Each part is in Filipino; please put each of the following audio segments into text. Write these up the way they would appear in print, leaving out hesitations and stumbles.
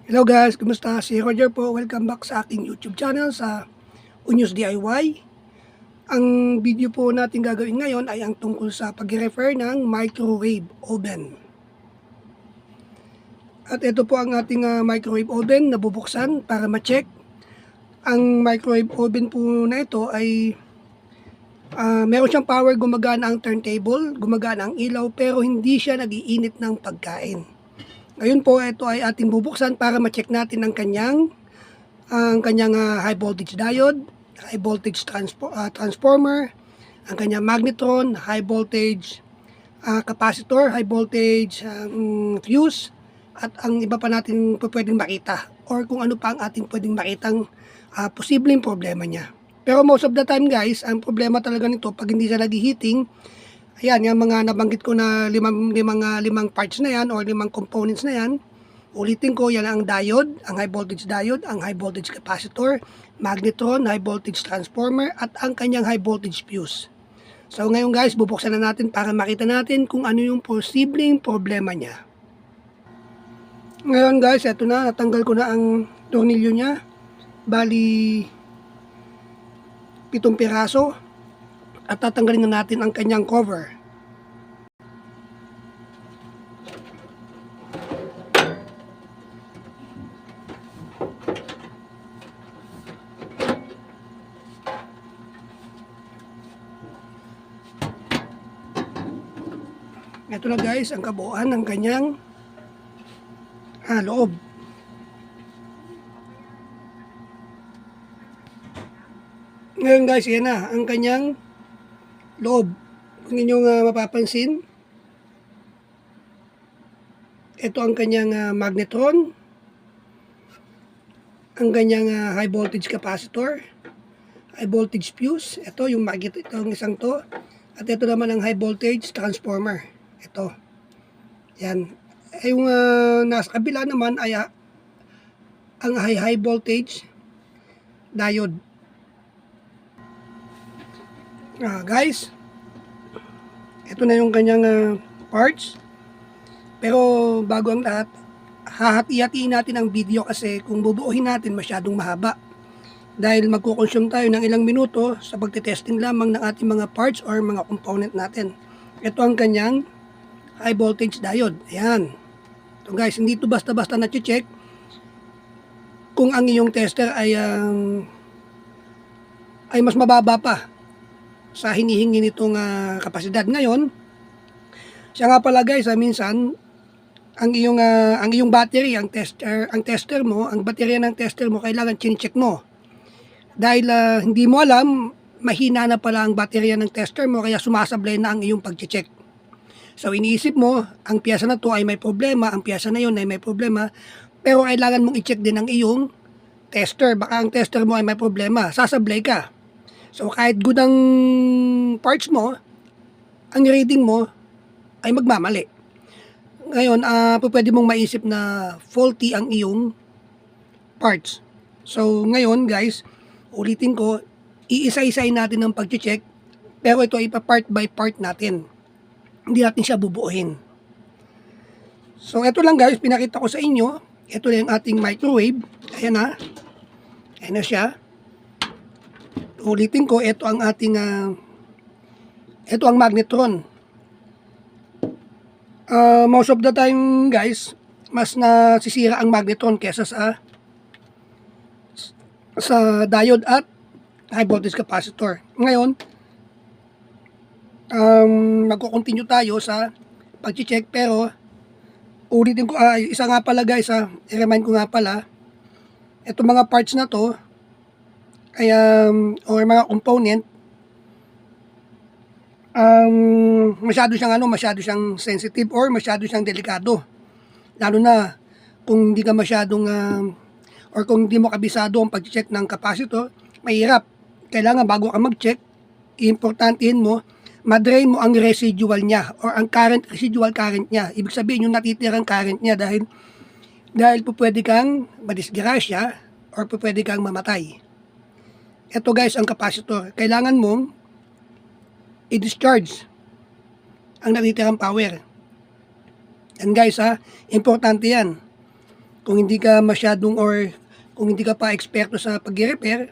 Hello guys, kumusta? Si Roger po. Welcome back sa aking YouTube channel sa Unyos DIY. Ang video po natin gagawin ngayon ay ang tungkol sa pag-refer ng microwave oven. At ito po ang ating microwave oven na bubuksan para ma-check. Ang microwave oven po na ito ay meron siyang power, gumagana ang turntable, gumagana ang ilaw, pero hindi siya nag-iinit ng pagkain. Ngayon po, ito ay ating bubuksan para ma-check natin ang kanyang high voltage diode, high voltage transformer, ang kanyang magnetron, high voltage capacitor, high voltage fuse, at ang iba pa natin pwedeng makita or kung ano pa ang ating pwedeng makitang posibleng problema niya. Pero most of the time guys, ang problema talaga nito pag hindi siya nag-heating, ayan, yung mga nabanggit ko na limang parts na yan or limang components na yan. Ulitin ko, yan ang diode, ang high voltage diode, ang high voltage capacitor, magnetron, high voltage transformer, at ang kanyang high voltage fuse. So ngayon guys, bubuksan na natin para makita natin kung ano yung posibleng problema niya. Ngayon guys, eto na, natanggal ko na ang tornilyo niya. Bali, 7 piraso. At tatanggalin na natin ang kanyang cover. Ito na guys, ang kabuuan ng kanyang loob. Ngayon guys, yan na ang kanyang loob. Kung inyong mapapansin, ito ang kanyang magnetron, ang kanyang high voltage capacitor, high voltage fuse, ito yung makikita, ito ang isang to, at ito naman ang high voltage transformer. Ito. Yan. Yung nasa kabila naman ay ang high voltage diode. Guys, ito na yung kanyang parts. Pero bago ang lahat, hahati-hatiin natin ang video kasi kung bubuuhin natin masyadong mahaba. Dahil magkukonsume tayo ng ilang minuto sa pagtitesting lamang ng ating mga parts or mga component natin. Ito ang kanyang high voltage diode. Ayan. Ito guys, hindi ito basta-basta na-check kung ang iyong tester ay mas mababa pa sa hinihingi nitong kapasidad. Ngayon, siya nga pala guys, minsan ang iyong battery, ang tester mo, ang baterya ng tester mo kailangan chine-check mo. Dahil hindi mo alam, mahina na pala ang baterya ng tester mo kaya sumasablay na ang iyong pag-check. So iniisip mo, ang piyesa na to ay may problema, ang piyesa na yun ay may problema, pero kailangan mong i-check din ang iyong tester. Baka ang tester mo ay may problema, sasablay ka. So kahit good ang parts mo, ang reading mo ay magmamali. Ngayon, pwede mong maisip na faulty ang iyong parts. So ngayon guys, ulitin ko, iisa-isay natin ang pag-check, pero ito ay pa-part by part natin. Hindi natin siya bubuuhin. So ito lang guys, pinakita ko sa inyo. Ito na yung ating microwave. Ayan na. Ayan na siya. Ulitin ko, ito ang ating ito ang magnetron. Most of the time guys, mas nasisira ang magnetron kesa sa diode at high voltage capacitor. Ngayon, magko-continue tayo sa pag-check, pero ulitin ko, isa nga pala guys, i-remind ko nga pala, itong mga parts na to ay or mga component, masyado siyang sensitive or masyado siyang delikado. Lalo na kung hindi ka masyadong or kung hindi mo kabisado ang pag-check ng capacitor, mahirap. Kailangan bago ka mag-check, importantehin mo, ma-drain mo ang residual niya or ang residual current niya. Ibig sabihin yung natitirang current niya dahil po pwede kang madisgrasya or po pwede kang mamatay. Ito guys ang capacitor. Kailangan mong i-discharge ang natitirang power. And guys importante yan. kung hindi ka masyadong or kung hindi ka pa eksperto sa pag-repair,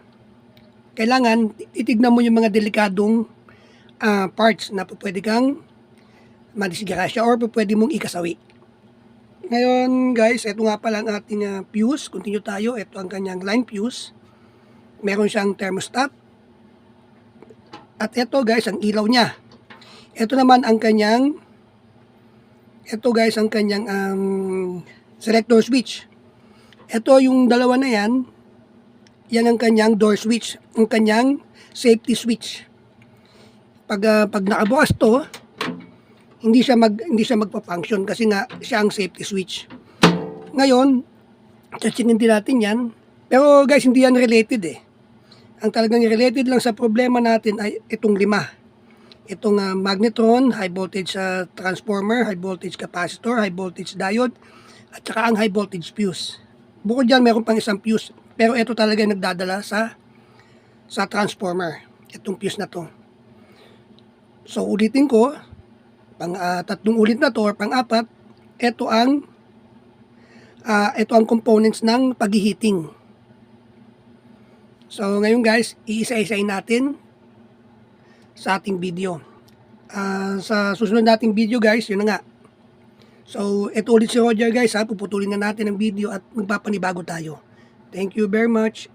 kailangan titignan mo yung mga delikadong parts na pwede kang madisgrasya or pwede mong ikasawi. Ngayon guys, ito nga pala ang ating fuse. Continue tayo. Ito ang kanyang line fuse. Meron siyang thermostat. At ito guys, ang ilaw niya. Ito naman ang kanyang selector switch. Ito yung dalawa na yan. Yan ang kanyang door switch. Ang kanyang safety switch. Pag nakabukas to, hindi siya magpa-function kasi nga siya ang safety switch. Ngayon, check-in din natin yan. Pero guys, hindi yan related eh. Ang talagang related lang sa problema natin ay itong 5. Itong magnetron, high voltage transformer, high voltage capacitor, high voltage diode, at saka ang high voltage fuse. Bukod dyan, meron pang isang fuse. Pero ito talaga nagdadala sa transformer. Itong fuse na to. So, ulitin ko, tatlong ulit na to or pang-apat, ito ang components ng pag-heating. So ngayon guys, iisa-isain natin sa ating video. Sa susunod nating video guys, yun na nga. So ito ulit si Roger guys, puputulin na natin ang video at magpapanibago tayo. Thank you very much.